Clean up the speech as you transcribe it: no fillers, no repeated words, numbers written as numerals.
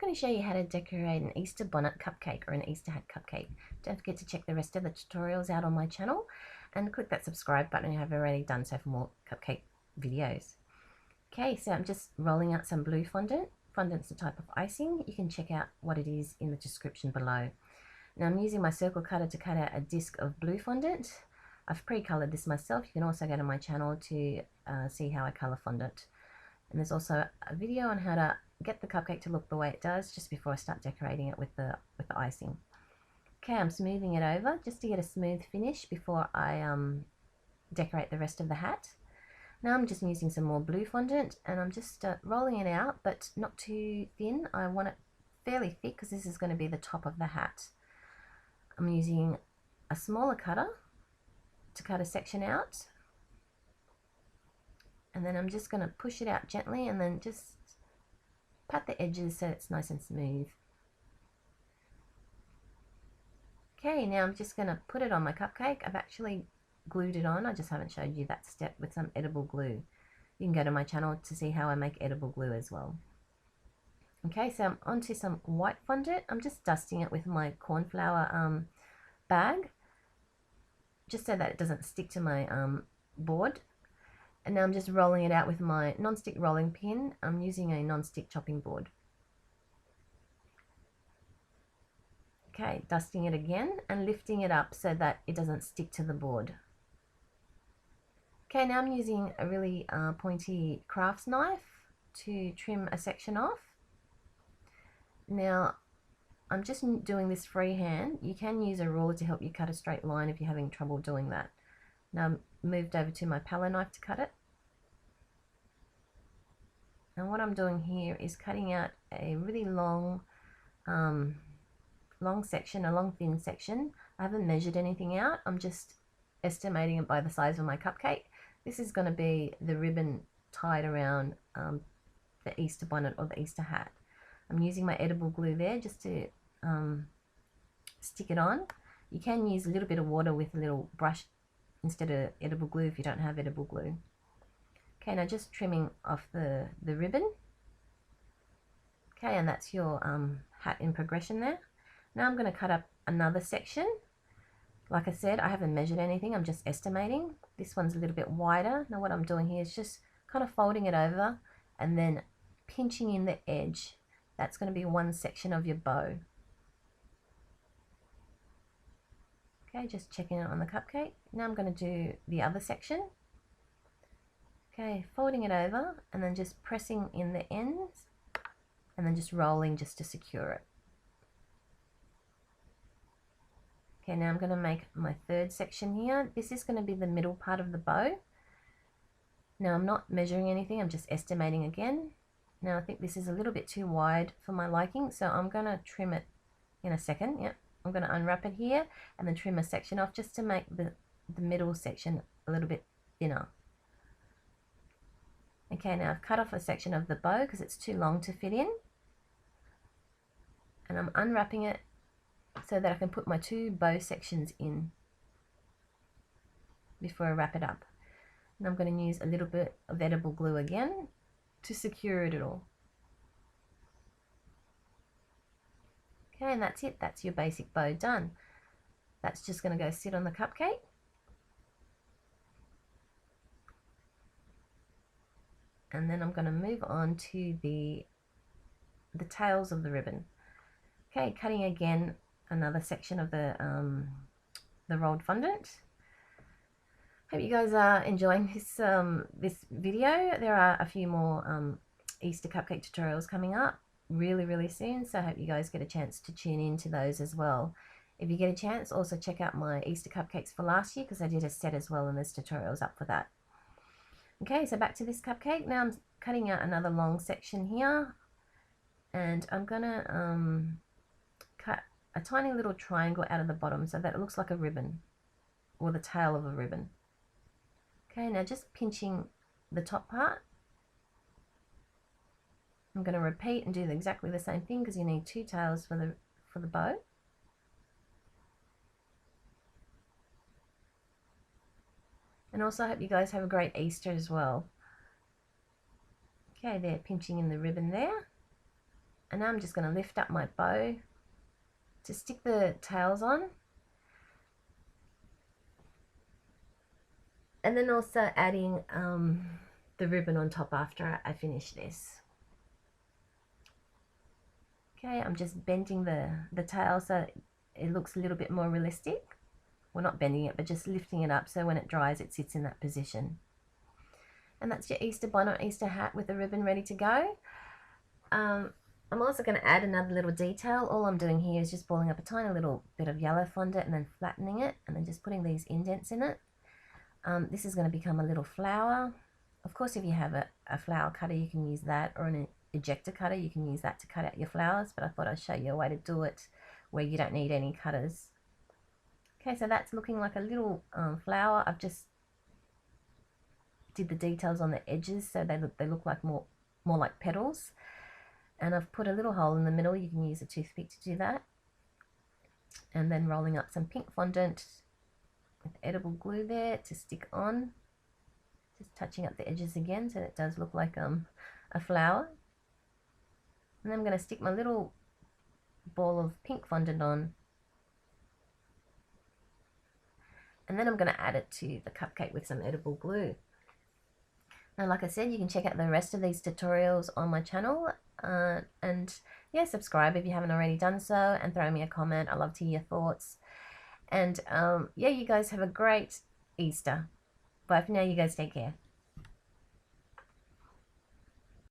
going to show you how to decorate an Easter bonnet cupcake or an Easter hat cupcake. Don't forget to check the rest of the tutorials out on my channel and click that subscribe button if you haven't already done so for more cupcake videos. Okay, so I'm just rolling out some blue fondant. Fondant's a type of icing. You can check out what it is in the description below. Now I'm using my circle cutter to cut out a disc of blue fondant. I've pre-colored this myself. You can also go to my channel to see how I color fondant. And there's also a video on how to get the cupcake to look the way it does just before I start decorating it with the icing. Okay, I'm smoothing it over just to get a smooth finish before I decorate the rest of the hat. Now I'm just using some more blue fondant and I'm just rolling it out, but not too thin. I want it fairly thick because this is going to be the top of the hat. I'm using a smaller cutter to cut a section out. And then I'm just going to push it out gently and then just pat the edges so it's nice and smooth. Okay, now I'm just going to put it on my cupcake. I've actually glued it on. I just haven't showed you that step with some edible glue. You can go to my channel to see how I make edible glue as well. Okay, so I'm onto some white fondant. I'm just dusting it with my cornflour bag, just so that it doesn't stick to my board. And now I'm just rolling it out with my non-stick rolling pin. I'm using a non-stick chopping board. Okay, dusting it again and lifting it up so that it doesn't stick to the board. Okay, now I'm using a really pointy crafts knife to trim a section off. Now, I'm just doing this freehand. You can use a ruler to help you cut a straight line if you're having trouble doing that. Now I'm moved over to my palette knife to cut it. And what I'm doing here is cutting out a really long section, a long thin section. I haven't measured anything out. I'm just estimating it by the size of my cupcake. This is going to be the ribbon tied around the Easter bonnet or the Easter hat. I'm using my edible glue there just to stick it on. You can use a little bit of water with a little brush instead of edible glue if you don't have edible glue. Okay, now just trimming off the ribbon. Okay, and that's your hat in progression there. Now I'm going to cut up another section. Like I said, I haven't measured anything, I'm just estimating. This one's a little bit wider. Now what I'm doing here is just kind of folding it over and then pinching in the edge. That's going to be one section of your bow. Okay, just checking it on the cupcake. Now I'm going to do the other section. Okay, folding it over and then just pressing in the ends and then just rolling just to secure it. Okay, now I'm going to make my third section here. This is going to be the middle part of the bow. Now I'm not measuring anything, I'm just estimating again. Now I think this is a little bit too wide for my liking, so I'm going to trim it in a second. Yep, I'm going to unwrap it here and then trim a section off just to make the middle section a little bit thinner. Okay, now I've cut off a section of the bow because it's too long to fit in. And I'm unwrapping it so that I can put my two bow sections in before I wrap it up. And I'm going to use a little bit of edible glue again to secure it all. Okay, and that's it. That's your basic bow done. That's just going to go sit on the cupcake. And then I'm going to move on to the tails of the ribbon. Okay, cutting again another section of the rolled fondant. Hope you guys are enjoying this video. There are a few more Easter cupcake tutorials coming up really soon, so I hope you guys get a chance to tune into those as well. If you get a chance, also check out my Easter cupcakes for last year because I did a set as well and there's tutorials up for that. Okay, so back to this cupcake. Now I'm cutting out another long section here and I'm gonna cut a tiny little triangle out of the bottom so that it looks like a ribbon or the tail of a ribbon. Okay, now just pinching the top part. I'm going to repeat and do exactly the same thing because you need two tails for the bow. And also I hope you guys have a great Easter as well. Okay, there, pinching in the ribbon there. And now I'm just going to lift up my bow to stick the tails on. And then also adding the ribbon on top after I finish this. Okay, I'm just bending the tail so it looks a little bit more realistic. Well, not bending it, but just lifting it up so when it dries it sits in that position. And that's your Easter bonnet, Easter hat with the ribbon ready to go. I'm also going to add another little detail. All I'm doing here is just balling up a tiny little bit of yellow fondant and then flattening it and then just putting these indents in it. This is going to become a little flower. Of course, if you have a flower cutter, you can use that, or an ejector cutter, you can use that to cut out your flowers, but I thought I'd show you a way to do it where you don't need any cutters. Okay, so that's looking like a little flower. I've just did the details on the edges so they look like more like petals. And I've put a little hole in the middle. You can use a toothpick to do that. And then rolling up some pink fondant with edible glue there to stick on. Just touching up the edges again so it does look like a flower. And then I'm going to stick my little ball of pink fondant on. And then I'm going to add it to the cupcake with some edible glue. Now, like I said, you can check out the rest of these tutorials on my channel. And yeah, subscribe if you haven't already done so, and throw me a comment. I love to hear your thoughts. And yeah, you guys have a great Easter. Bye for now. You guys take care.